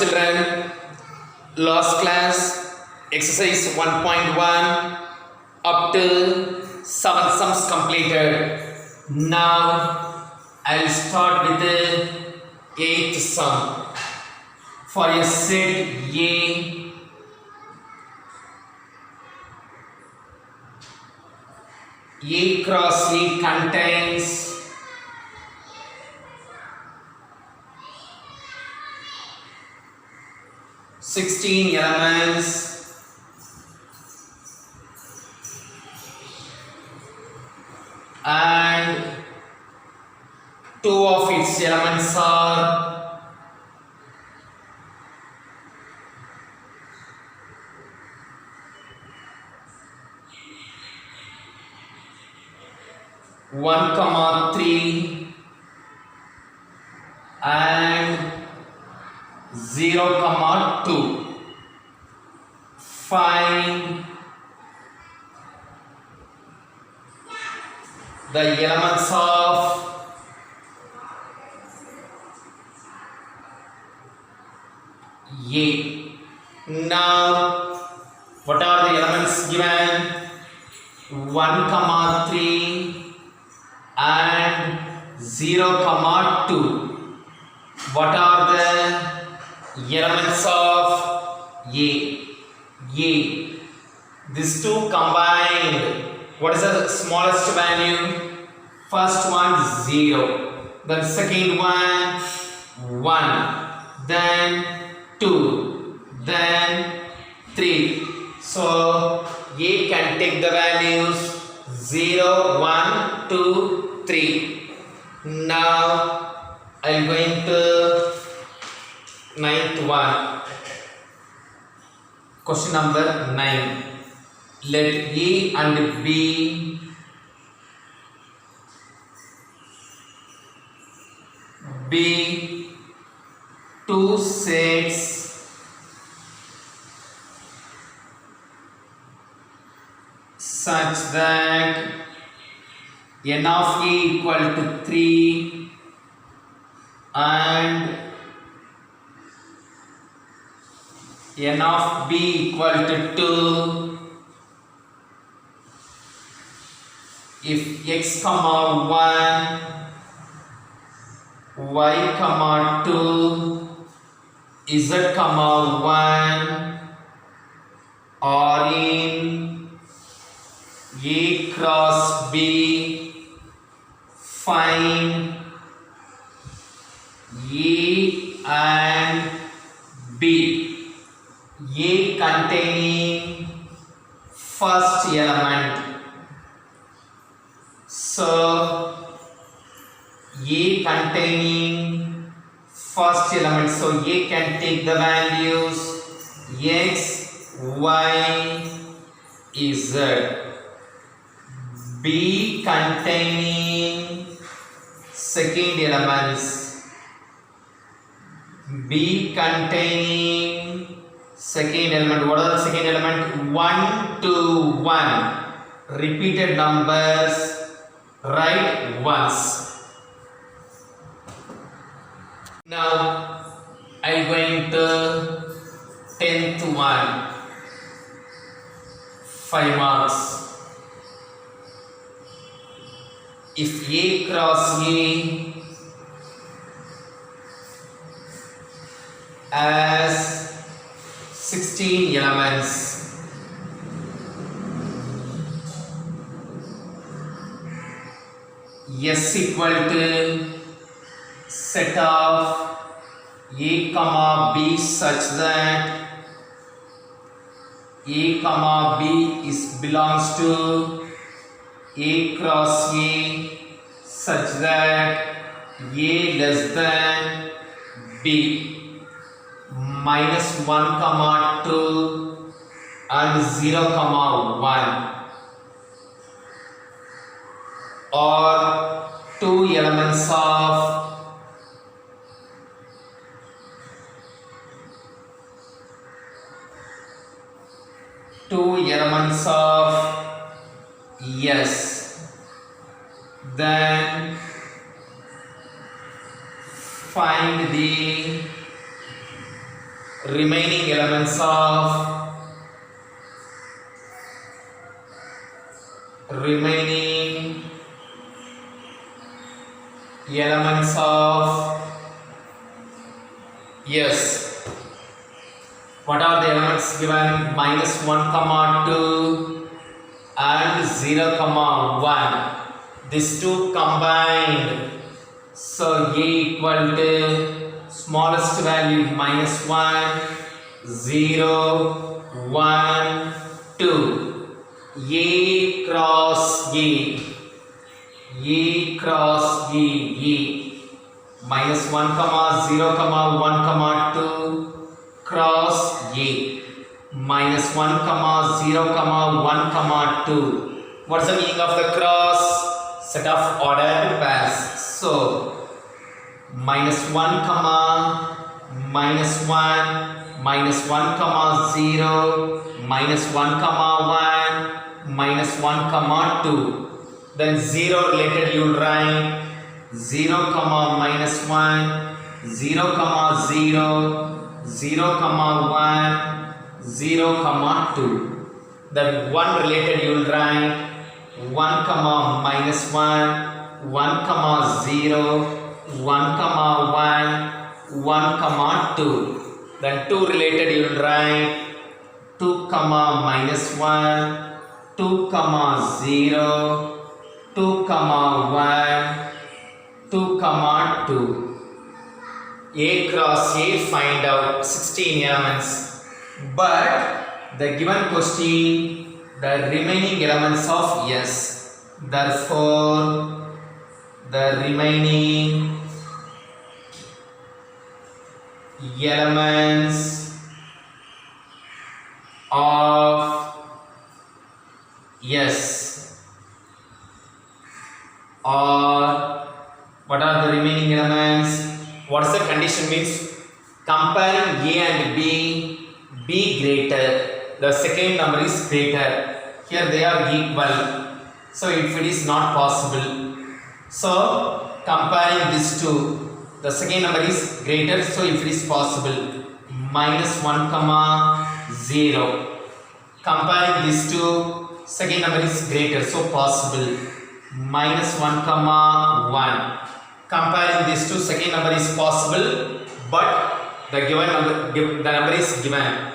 children, last class exercise 1.1 up to 7 sums completed. Now I'll start with the 8th sum. For a set A cross A contains sixteen elements and two of its elements are one comma 3 and 0 comma 2. Find the elements of A. Now what are the elements given? 1 comma 3 and 0 comma 2. What are the elements of A? These two combined, what is the smallest value? First one 0, then second one 1, then 2, then 3. So A can take the values 0, 1, 2, 3. Now I am going to 9th one. Question number 9. Let A and B be two sets such that n of A equal to 3 and n of B equal to 2 if x comma 1, y comma 2, z comma 1 are in A cross B. Find A and B. A containing first element. So A containing first element. So A can take the values x, y, z. B containing second elements. B containing second element. What are the second element? 1 to 1. Repeated numbers. Write once. Now I am going to 10th one. 5 marks. If A cross A has 16 elements, S equal to set of A comma B such that A comma B belongs to A cross A such that A less than B, minus 1 comma 2 and 0 comma 1 or two elements of yes, then find the remaining elements of yes. What are the elements given? Minus 1 comma 2 and 0 comma 1. These two combined. So A equal to smallest value minus 1, 0, 1, 2. A cross A. A cross A. Minus 1 comma 0 comma 1 comma 2 cross A. Minus 1 comma 0 comma 1 comma 2. What's the meaning of the cross? Set of ordered pairs. So minus 1 comma minus 1 minus 1 comma 0 minus 1 comma 1 minus 1 comma 2. Then 0 related you will write 0 comma minus 1 0 comma 0 0 comma 1 0 comma 2. Then 1 related you will write 1 comma minus 1 1 comma 0 1 comma 1 1 comma 2. Then 2 related you will write 2 comma minus 1 2 comma 0 2 comma 1 2 comma 2. A cross A, find out 16 elements. But the given question, the remaining elements of S. Therefore, the remaining elements of S or what are the remaining elements? What is the condition means? Comparing A and B, B greater, the second number is greater. Here they are equal. So if it is not possible. So comparing these two, the second number is greater. So if it is possible, minus 1 comma 0. Comparing these two, second number is greater. So possible, minus 1 comma 1. Comparing these two, second number is possible, but the given number, the number is given.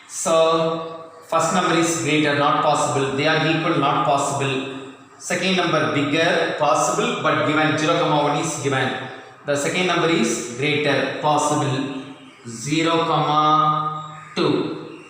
So first number is greater, not possible. They are equal, not possible. Second number bigger, possible, but given 0 comma 1 is given. The second number is greater, possible, 0 comma 2.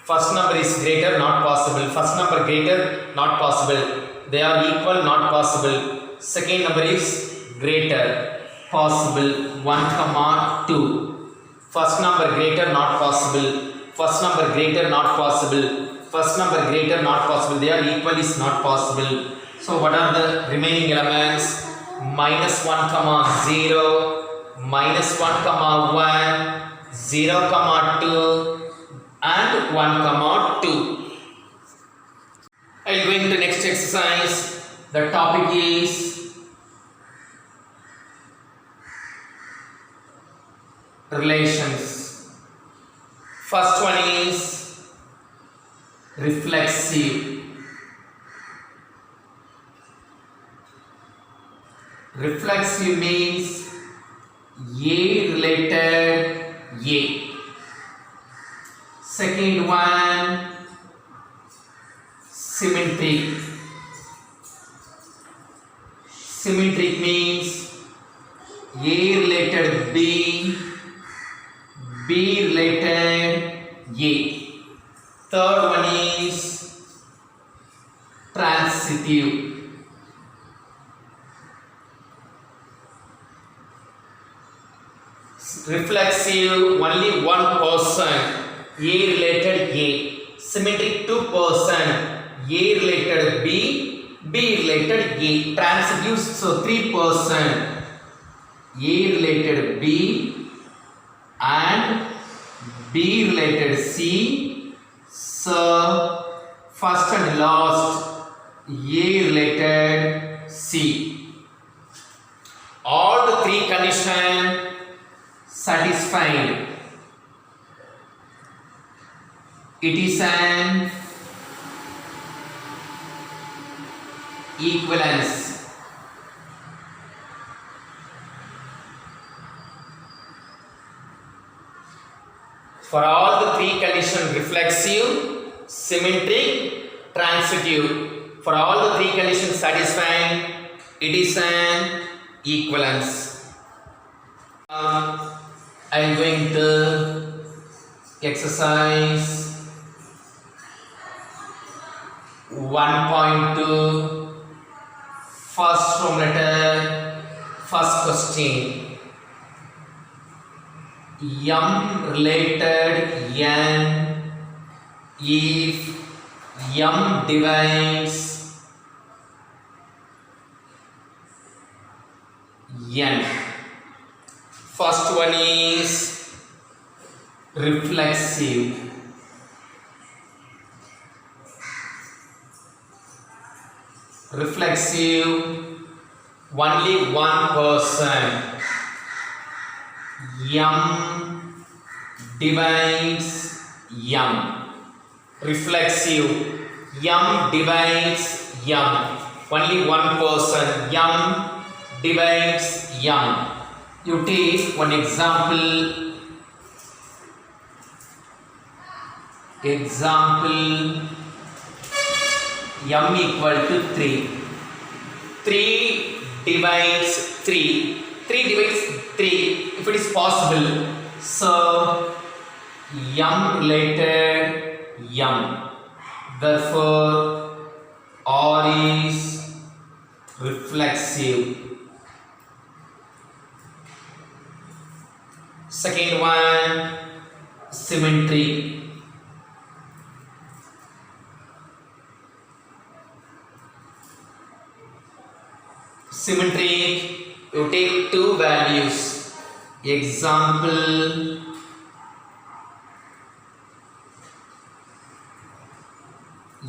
First number is greater, not possible. First number greater, not possible. They are equal, not possible. Second number is greater, possible, 1 comma 2. First number greater, not possible. First number greater, not possible. First number greater, not possible. They are equal is not possible. So what are the remaining elements? Minus 1 comma 0, minus 1 comma 1, 0 comma 2 and 1 comma 2. I will go into next exercise. The topic is relations. First one is reflexive. Reflexive means A related A. Second one, symmetric. Symmetric means A related B, B related A. Third one is transitive. Reflexive, only one person, A related A. Symmetric, two person, A related B, B related A. Transitive, so three person, A related B and B related C. So first and last, A related C. All the three conditions satisfied. It is an equivalence. For all the three conditions, reflexive, symmetric, transitive, for all the three conditions satisfying, it is an equivalence. I am going to exercise 1.2, first room letter, first question. M related n if m divides n. First one is reflexive. Reflexive, only one person. M divides M. Reflexive, M divides M. Only one person. M divides M. You take one example. M equal to 3. 3 divides 3. 3 divides 3 if it is possible. So, M related M. Therefore, R is reflexive. Second one, symmetry. Symmetry, you take two values. Example,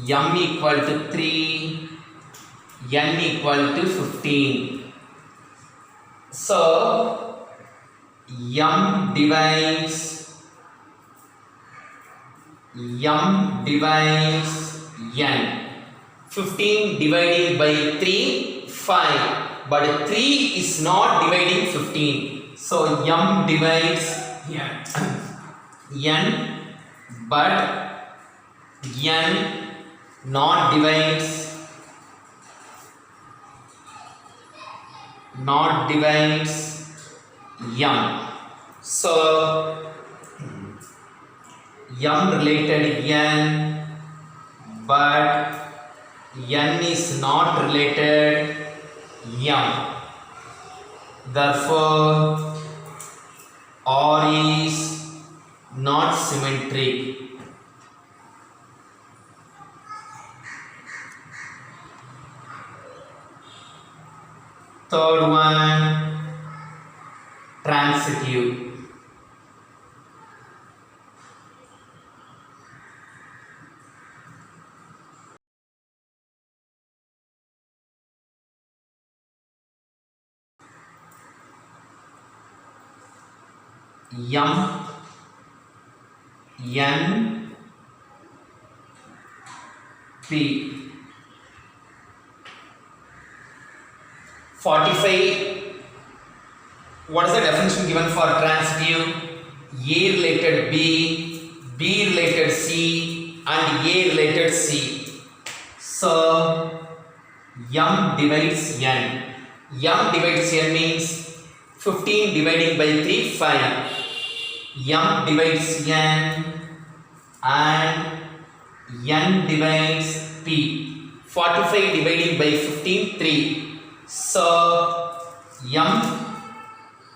M equal to 3, N equal to 15. So, M divides N. 15 divided by 3, 5. But 3 is not dividing 15. So, M divides N, but N not divides M. So, M related N, but N is not related M. Therefore, R is not symmetric. Third one, transitive. M, N, P. 45. What is the definition given for transitive? A related B, B related C, and A related C. So, M divides N. M divides N means 15 dividing by 3, 5. M divides N and N divides P. 45 dividing by 15, 3. So, M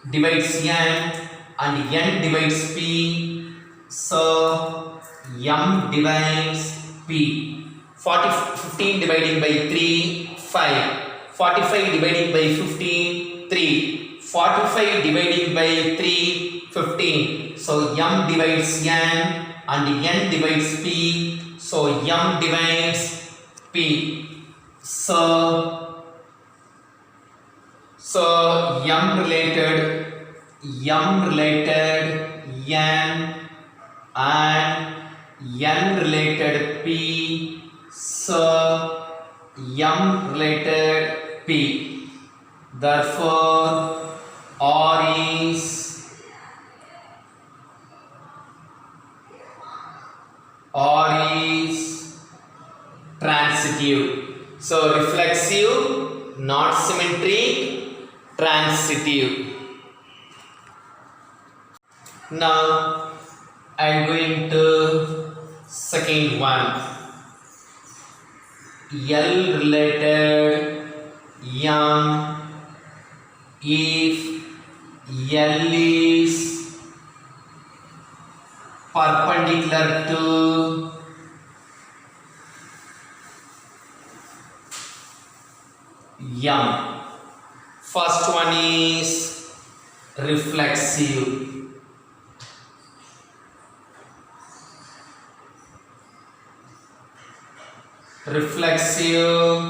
divides N and N divides P. So, M divides P. 15 dividing by 3, 5. 45 dividing by 15, 3. 45 dividing by 3, 15. So, M divides N and N divides P. So, M divides P. So M related N and N related P, so M related P. Therefore, R is transitive. So reflexive, not symmetric, transitive. Now I am going to second one. L related M if L is perpendicular to M. First one is reflexive. Reflexive,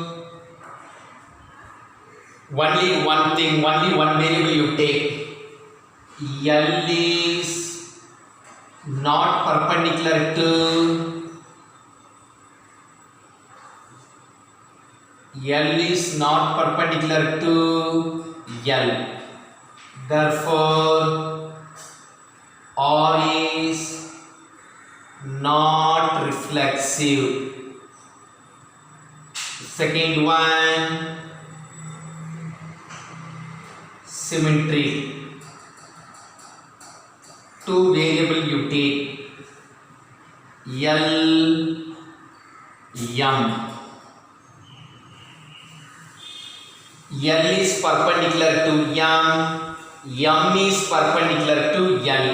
only one thing, only one variable you take. L is not perpendicular to L. Therefore, R is not reflexive. Second one, symmetry. Two variable you take, L, M. L is perpendicular to M, M is perpendicular to L.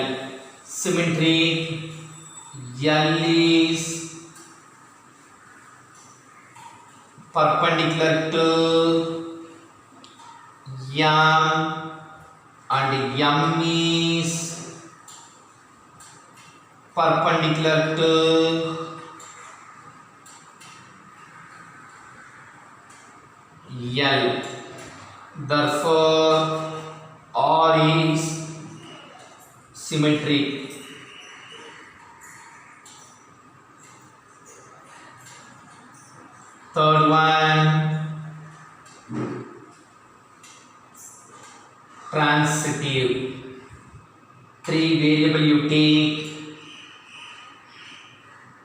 Symmetry, L is perpendicular to M and M is perpendicular to L. Therefore, R is symmetry. Third one, transitive. Three variable you take,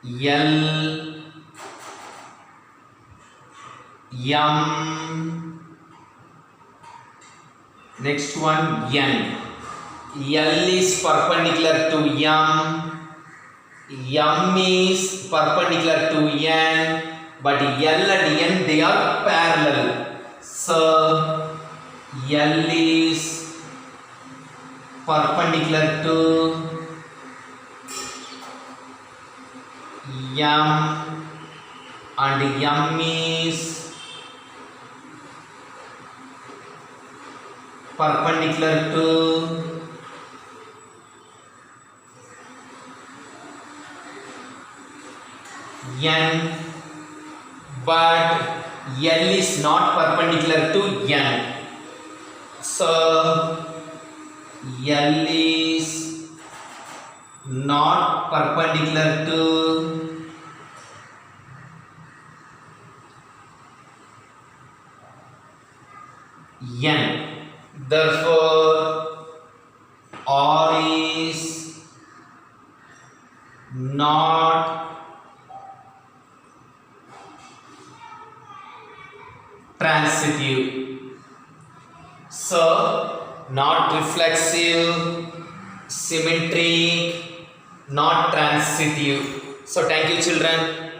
L, M, next one N. L is perpendicular to M, M is perpendicular to N, but L and N they are parallel. So L is perpendicular to M and M is perpendicular to N, but L is not perpendicular to N. So L is not perpendicular to N. Therefore, R is not transitive. So, not reflexive, symmetric, not transitive. So, thank you children.